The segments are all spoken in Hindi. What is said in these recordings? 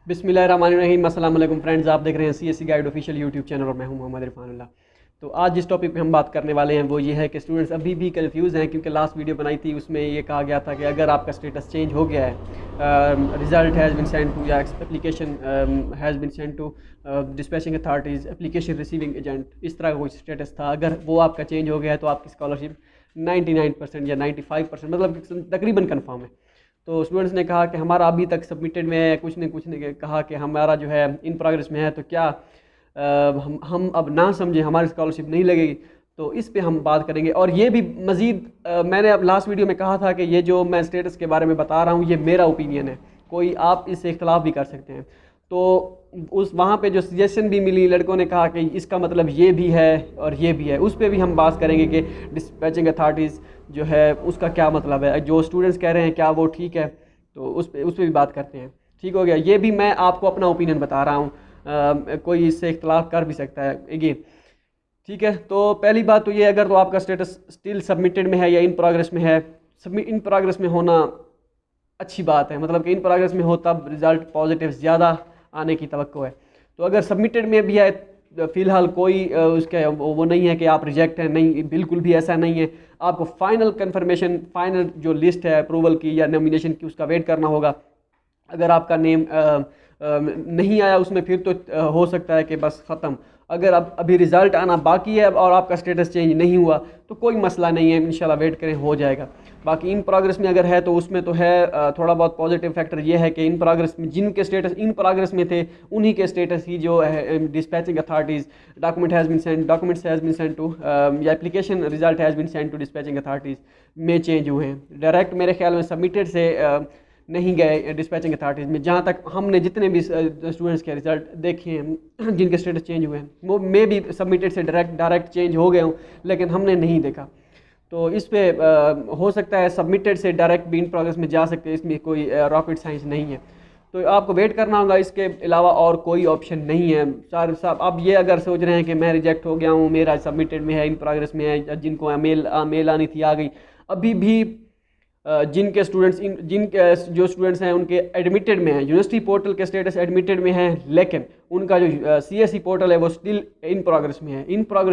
बिस्मिल्लाहिर्रहमानिर्रहीम। अस्सलाम वालेकुम फ्रेंड्स, आप देख रहे हैं CSE guide official YouTube channel और मैं हूं मोहम्मद इरफानुल्लाह। तो आज जिस टॉपिक पे हम बात करने वाले हैं वो ये है कि स्टूडेंट्स अभी भी कंफ्यूज हैं, क्योंकि लास्ट वीडियो बनाई थी उसमें ये कहा गया था कि अगर आपका स्टेटस चेंज हो गया है, result has been send to या application has been send to dispatching authorities application receiving agent, इस तरह का कोई स्टेटस था। अगर वो आपका चेंज हो गया है तो आपकी स्कॉलरशिप 99% या 95% मतलब तकरीबन कन्फर्म है। तो स्टूडेंट्स ने कहा कि हमारा अभी तक सबमिटेड में है, कुछ ने कहा कि हमारा जो है इन प्रोग्रेस में है, तो क्या हम अब ना समझे हमारी स्कॉलरशिप नहीं लगेगी। तो इस पे हम बात करेंगे। और ये भी मज़ीद मैंने अब लास्ट वीडियो में कहा था कि ये जो मैं स्टेटस के बारे में बता रहा हूँ ये मेरा ओपिनियन है, कोई आप इससे इख्तलाफ भी कर सकते हैं। तो उस वहाँ पे जो सजेशन भी मिली, लड़कों ने कहा कि इसका मतलब ये भी है और ये भी है, उस पर भी हम बात करेंगे कि डिस्पैचिंग अथॉरिटीज़ जो है उसका क्या मतलब है। जो स्टूडेंट्स कह रहे हैं क्या वो ठीक है, तो उस पर भी बात करते हैं। ठीक हो गया। ये भी मैं आपको अपना ओपिनियन बता रहा हूँ, कोई इससे इख्तलाफ कर भी सकता है अगेन। ठीक है। तो पहली बात तो ये, अगर तो आपका स्टेटस स्टिल सबमिटेड में है या इन प्रोग्रेस में है, इन प्रोग्रेस में होना अच्छी बात है, मतलब कि इन प्रोग्रेस में हो तब रिज़ल्ट पॉजिटिव ज़्यादा आने की तवक्को है। तो अगर सबमिटेड में भी है फ़िलहाल कोई उसके वो नहीं है कि आप रिजेक्ट हैं, नहीं, बिल्कुल भी ऐसा नहीं है। आपको फाइनल कंफर्मेशन, फाइनल जो लिस्ट है अप्रूवल की या नॉमिनेशन की, उसका वेट करना होगा। अगर आपका नेम नहीं आया उसमें, फिर तो हो सकता है कि बस ख़त्म। अगर अब अभी रिज़ल्ट आना बाकी है और आपका स्टेटस चेंज नहीं हुआ तो कोई मसला नहीं है, इंशाल्लाह वेट करें, हो जाएगा। बाकी इन प्रोग्रेस में अगर है तो उसमें तो है थोड़ा बहुत पॉजिटिव फैक्टर ये है कि इन प्रोग्रेस में जिनके स्टेटस इन प्रोग्रेस में थे उन्हीं के स्टेटस ही जो है dispatching authorities documents has been send to या application result has been send to dispatching authorities में चेंज हुए हैं। डायरेक्ट मेरे ख्याल में सबमिटेड से नहीं गए डिस्पैचिंग अथॉरिटीज़ में। जहाँ तक हमने जितने भी स्टूडेंट्स के रिजल्ट देखे हैं जिनके स्टेटस चेंज हुए हैं, वो मे भी सबमिटेड से डायरेक्ट चेंज हो गए हों, लेकिन हमने नहीं देखा। तो इस पे हो सकता है सबमिटेड से डायरेक्ट भी इन प्रोग्रेस में जा सकते हैं, इसमें कोई रॉकेट साइंस नहीं है। तो आपको वेट करना होगा, इसके अलावा और कोई ऑप्शन नहीं है। सारे साहब अब ये अगर सोच रहे हैं कि मैं रिजेक्ट हो गया हूँ, मेरा सबमिटेड में है, इन प्रोग्रेस में है, जिनको मेल आनी थी आ गई, अभी भी जिनके स्टूडेंट्स जिनके जो स्टूडेंट्स हैं उनके एडमिटेड में हैं, यूनिवर्सिटी पोर्टल के स्टेटस एडमिटेड में हैं, लेकिन उनका जो CSE पोर्टल है वो स्टिल इन प्रोग्रेस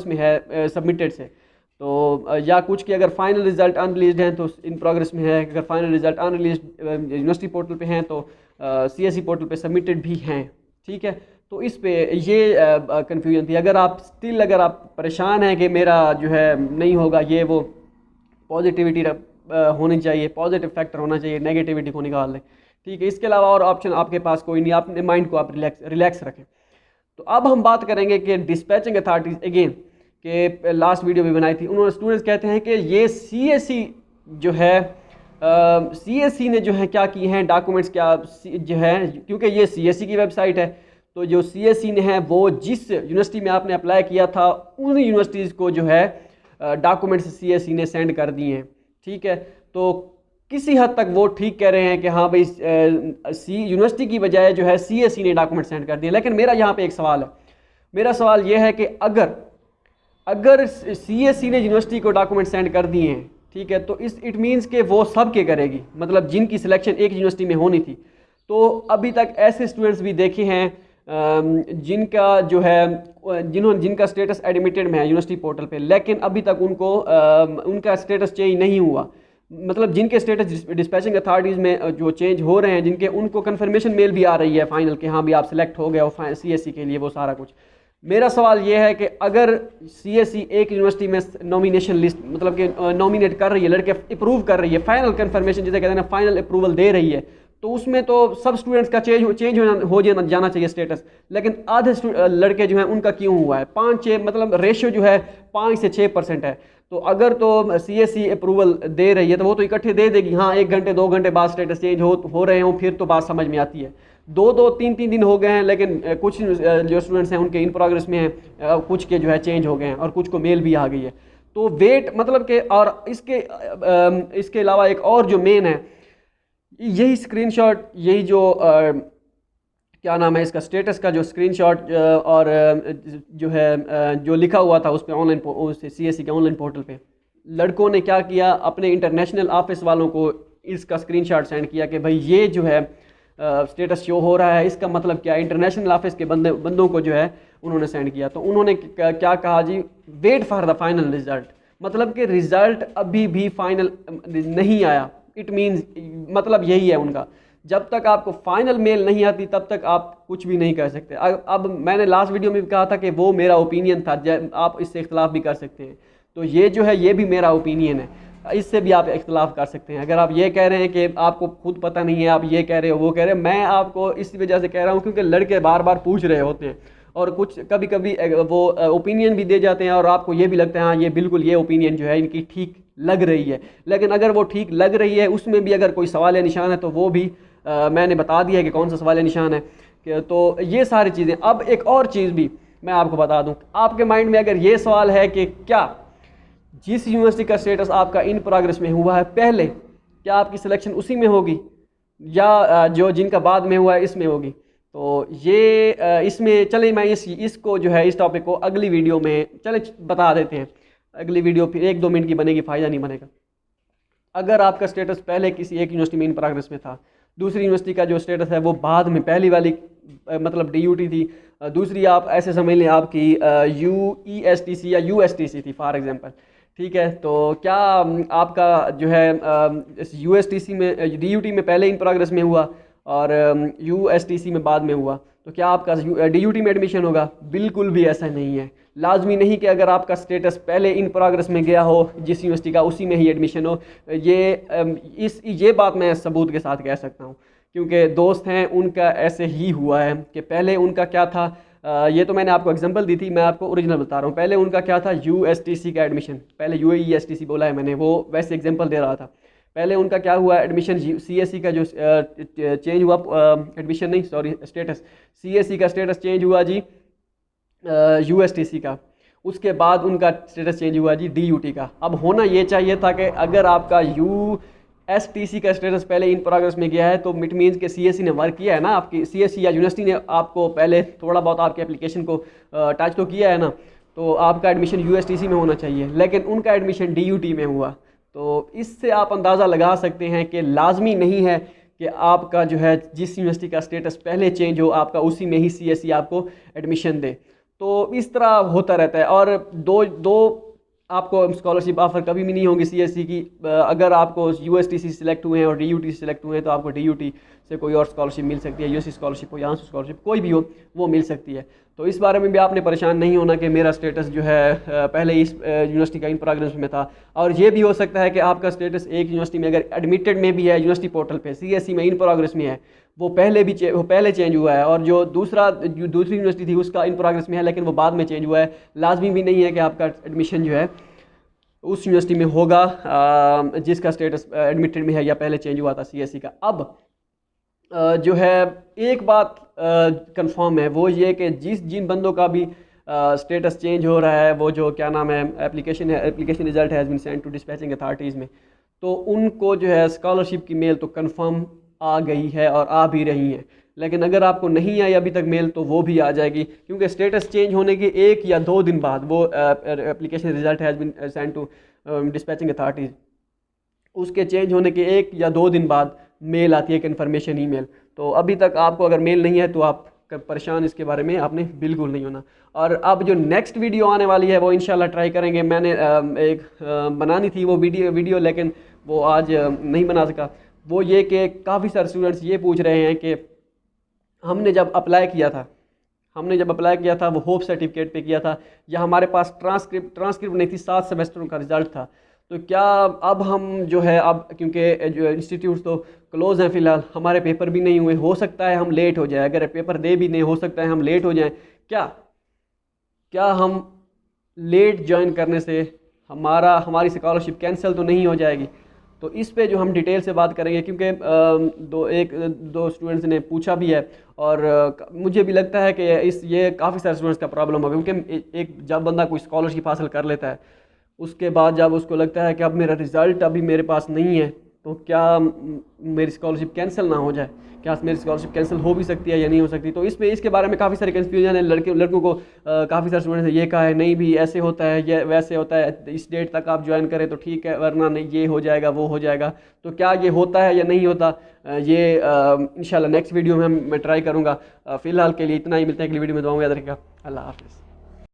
में है, सबमिटेड से। तो या कुछ के अगर फाइनल रिजल्ट अनरिलीज्ड हैं तो इन प्रोग्रेस में है, अगर final result unreleased university portal पे हैं तो CSE पोर्टल पे सबमिटेड भी हैं। ठीक है। तो इस पे ये कन्फ्यूजन थी। अगर आप परेशान हैं कि मेरा जो है नहीं होगा, ये वो पॉजिटिविटी होनी चाहिए, पॉजिटिव फैक्टर होना चाहिए, नेगेटिविटी को निकाल दें। ठीक है। इसके अलावा और ऑप्शन आपके पास कोई नहीं, अपने माइंड को आप रिलैक्स रखें। तो अब हम बात करेंगे कि डिस्पैचिंग अथॉरिटीज़ अगेन के लास्ट वीडियो भी बनाई थी, उन्होंने स्टूडेंट्स कहते हैं कि ये CSE जो है CSE ने जो है क्या किए हैं डॉक्यूमेंट्स, क्या जो है, क्योंकि ये CSE की वेबसाइट है, तो जो CSE ने है वो जिस यूनिवर्सिटी में आपने अप्लाई किया था उन यूनिवर्सिटीज़ को जो है डॉक्यूमेंट्स CSE ने सेंड कर दिए हैं। ठीक है। तो किसी हद तक वो ठीक कह रहे हैं कि हाँ भाई यूनिवर्सिटी की बजाय जो है CSE ने डॉक्यूमेंट सेंड कर दिए। लेकिन मेरा यहाँ पे एक सवाल है, मेरा सवाल ये है कि अगर CSE ने यूनिवर्सिटी को डॉक्यूमेंट सेंड कर दिए हैं, ठीक है, तो इट मीन्स कि वो सब के करेगी, मतलब जिनकी सिलेक्शन एक यूनिवर्सिटी में होनी थी। तो अभी तक ऐसे स्टूडेंट्स भी देखे हैं जिनका जो है जिनका स्टेटस एडमिटेड में है यूनिवर्सिटी पोर्टल पे, लेकिन अभी तक उनका स्टेटस चेंज नहीं हुआ। मतलब जिनके स्टेटस डिस्पैचिंग अथॉरिटीज़ में जो चेंज हो रहे हैं, जिनके उनको कंफर्मेशन मेल भी आ रही है फाइनल कि हाँ भी आप सिलेक्ट हो गए हो CSE के लिए, वो सारा कुछ। मेरा सवाल ये है कि अगर CSE एक यूनिवर्सिटी में नॉमिनेशन लिस्ट, मतलब कि नॉमिनेट कर रही है, लड़के अप्रूव कर रही है, फाइनल कंफर्मेशन जिसे कहते हैं ना, फाइनल अप्रूवल दे रही है, तो उसमें तो सब स्टूडेंट्स का चेंज हो जाना चाहिए स्टेटस। लेकिन आधे लड़के जो हैं उनका क्यों हुआ है 5-6, मतलब रेशियो जो है 5 से 6% है। तो अगर तो CSE अप्रूवल दे रही है तो वो तो इकट्ठे दे देगी, हाँ 1 घंटे 2 घंटे बाद स्टेटस चेंज हो रहे हों, फिर तो बात समझ में आती है। 2-3 दिन हो गए हैं, लेकिन कुछ जो स्टूडेंट्स हैं उनके इन प्रोग्रेस में हैं, कुछ के जो है चेंज हो गए हैं और कुछ को मेल भी आ गई है। तो वेट मतलब कि, और इसके अलावा एक और जो मेन है, यही स्क्रीनशॉट, यही जो क्या नाम है इसका, स्टेटस का जो स्क्रीनशॉट और जो है जो लिखा हुआ था उस पर ऑनलाइन CSE के ऑनलाइन पोर्टल पे, लड़कों ने क्या किया, अपने इंटरनेशनल ऑफिस वालों को इसका स्क्रीनशॉट सेंड किया कि भाई ये जो है स्टेटस शो हो रहा है, इसका मतलब क्या है? इंटरनेशनल ऑफिस के बंदों को जो है उन्होंने सेंड किया, तो उन्होंने क्या कहा जी, wait for the final result, मतलब कि रिजल्ट अभी भी फाइनल नहीं आया। इट मीन्स मतलब यही है उनका, जब तक आपको फाइनल मेल नहीं आती तब तक आप कुछ भी नहीं कर सकते। अब मैंने लास्ट वीडियो में भी कहा था कि वो मेरा ओपिनियन था, आप इससे इख्तलाफ भी कर सकते हैं, तो ये जो है ये भी मेरा ओपिनियन है, इससे भी आप इख्तलाफ कर सकते हैं। अगर आप ये कह रहे हैं कि आपको खुद पता नहीं है, आप ये कह रहे हो वो कह रहे हो, मैं आपको इस वजह से कह रहा हूँ क्योंकि लड़के बार बार पूछ रहे होते हैं और कुछ कभी कभी वो ओपिनियन भी दे जाते हैं और आपको ये भी लगता है हाँ ये बिल्कुल ये ओपिनियन जो है इनकी ठीक लग रही है। लेकिन अगर वो ठीक लग रही है, उसमें भी अगर कोई सवाल या निशान है तो वो भी मैंने बता दिया है कि कौन सा सवाल या निशान है। तो ये सारी चीज़ें। अब एक और चीज़ भी मैं आपको बता दूं, आपके माइंड में अगर ये सवाल है कि क्या जिस यूनिवर्सिटी का स्टेटस आपका इन प्रोग्रेस में हुआ है पहले, क्या आपकी सिलेक्शन उसी में होगी या जो जिनका बाद में हुआ है इसमें होगी? तो ये इसमें चले मैं इसको जो है इस टॉपिक को अगली वीडियो में चले बता देते हैं। अगली वीडियो फिर 1-2 मिनट की बनेगी, फ़ायदा नहीं बनेगा। अगर आपका स्टेटस पहले किसी एक यूनिवर्सिटी में इन प्रोग्रेस में था, दूसरी यूनिवर्सिटी का जो स्टेटस है वो बाद में, पहली वाली मतलब DUT थी, दूसरी आप ऐसे समझ लें आपकी UESTC या USTC थी फॉर एग्जांपल, ठीक है? तो क्या आपका जो है इस USTC में DUT में पहले इन प्रोग्रेस में हुआ और USTC में बाद में हुआ, तो क्या आपका DUT में एडमिशन होगा? बिल्कुल भी ऐसा नहीं है। लाजमी नहीं कि अगर आपका स्टेटस पहले इन प्रोग्रेस में गया हो जिस यूनिवर्सिटी का, उसी में ही एडमिशन हो। ये बात मैं सबूत के साथ कह सकता हूँ क्योंकि दोस्त हैं उनका ऐसे ही हुआ है कि पहले उनका क्या था, ये तो मैंने आपको एग्जांपल दी थी, मैं आपको ओरिजिनल बता रहा हूँ। पहले उनका क्या था, USTC का एडमिशन, पहले UAESTC बोला है मैंने, वो वैसे एग्जांपल दे रहा था। पहले उनका क्या हुआ एडमिशन, CSE का जो चेंज हुआ, एडमिशन नहीं सॉरी स्टेटस, CSE का स्टेटस चेंज हुआ जी USTC का, उसके बाद उनका स्टेटस चेंज हुआ जी DUT का। अब होना ये चाहिए था कि अगर आपका USTC का स्टेटस पहले इन प्रोग्रेस में गया है तो इट मीन्स कि CSE ने वर्क किया है ना, आपकी CSE या यूनिवर्सिटी ने आपको पहले थोड़ा बहुत आपके एप्लीकेशन को टच तो किया है ना, तो आपका एडमिशन USTC में होना चाहिए, लेकिन उनका एडमिशन DUT में हुआ। तो इससे आप अंदाज़ा लगा सकते हैं कि लाजमी नहीं है कि आपका जो है जिस यूनिवर्सिटी का स्टेटस पहले चेंज हो आपका उसी में ही CSE आपको एडमिशन दे। तो इस तरह होता रहता है। और दो आपको स्कॉलरशिप ऑफर कभी भी नहीं होंगी CSE की। अगर आपको USTC सिलेक्ट हुए हैं और DUT सिलेक्ट हुए हैं तो आपको DUT से कोई और स्कॉलरशिप मिल सकती है, USC स्कॉलरशिप हो, यहाँ से स्कॉलरशिप कोई भी हो वो मिल सकती है। तो इस बारे में भी आपने परेशान नहीं होना कि मेरा स्टेटस जो है पहले इस यूनिवर्सिटी का इन प्रोग्रेस में था। और ये भी हो सकता है कि आपका स्टेटस एक यूनिवर्सिटी में अगर एडमिटेड में भी है, यूनिवर्सिटी पोर्टल पे CSE में इन प्रोग्रेस में है, वो पहले चेंज हुआ है, और जो दूसरी यूनिवर्सिटी थी उसका इन प्रोग्रेस में है लेकिन वो बाद में चेंज हुआ है। लाजमी भी नहीं है कि आपका एडमिशन जो है उस यूनिवर्सिटी में होगा जिसका स्टेटस एडमिटेड में है या पहले चेंज हुआ था CSE का। अब जो है एक बात कंफर्म है, वो ये कि जिन बंदों का भी स्टेटस चेंज हो रहा है, वो जो क्या नाम है application result has been sent to dispatching authorities में, तो उनको जो है स्कॉलरशिप की मेल तो कंफर्म आ गई है और आ भी रही है। लेकिन अगर आपको नहीं आई अभी तक मेल तो वो भी आ जाएगी, क्योंकि स्टेटस चेंज होने के 1 या 2 दिन बाद वो application result has been sent to dispatching authorities, उसके चेंज होने के 1 या 2 दिन बाद मेल आती है कन्फर्मेशन ईमेल। तो अभी तक आपको अगर मेल नहीं है तो आप परेशान इसके बारे में आपने बिल्कुल नहीं होना। और अब जो नेक्स्ट वीडियो आने वाली है वो इंशाल्लाह ट्राई करेंगे। मैंने एक बनानी थी वो वीडियो लेकिन वो आज नहीं बना सका। वो ये कि काफ़ी सारे स्टूडेंट्स ये पूछ रहे हैं कि हमने जब अप्लाई किया था वो होप सर्टिफिकेट पे किया था, या हमारे पास ट्रांसक्रिप्ट नहीं थी, 7 सेमेस्टरों का रिजल्ट था, तो क्या अब हम जो है अब क्योंकि जो इंस्टीट्यूट तो क्लोज़ हैं फ़िलहाल, हमारे पेपर भी नहीं हुए, हो सकता है हम लेट हो जाए, अगर पेपर दे भी नहीं हो सकता है हम लेट हो जाएं, क्या हम लेट ज्वाइन करने से हमारी स्कॉलरशिप कैंसिल तो नहीं हो जाएगी? तो इस पे जो हम डिटेल से बात करेंगे, क्योंकि दो स्टूडेंट्स ने पूछा भी है और मुझे भी लगता है कि ये काफ़ी सारे स्टूडेंट्स का प्रॉब्लम होगा, क्योंकि एक जब बंदा कोई स्कॉलरशिप हासिल कर लेता है उसके बाद जब उसको लगता है कि अब मेरा रिज़ल्ट अभी मेरे पास नहीं है, तो क्या मेरी स्कॉलरशिप कैंसिल ना हो जाए, क्या मेरी स्कॉलरशिप कैंसिल हो भी सकती है या नहीं हो सकती। तो इसके बारे में काफ़ी सारे कन्फ्यूजन है। लड़कों को काफ़ी सारे स्टूडेंट्स ने ये कहा है नहीं भी ऐसे होता है, ये वैसे होता है, इस डेट तक आप ज्वाइन करें तो ठीक है, वरना नहीं ये हो जाएगा वो हो जाएगा। तो क्या ये होता है या नहीं होता, ये इंशाल्लाह नेक्स्ट वीडियो में मैं ट्राई करूँगा। फ़िलहाल के लिए इतना ही, मिलते हैं अगली वीडियो में। दुआ में याद रखिएगा। अल्लाह हाफ़िज़।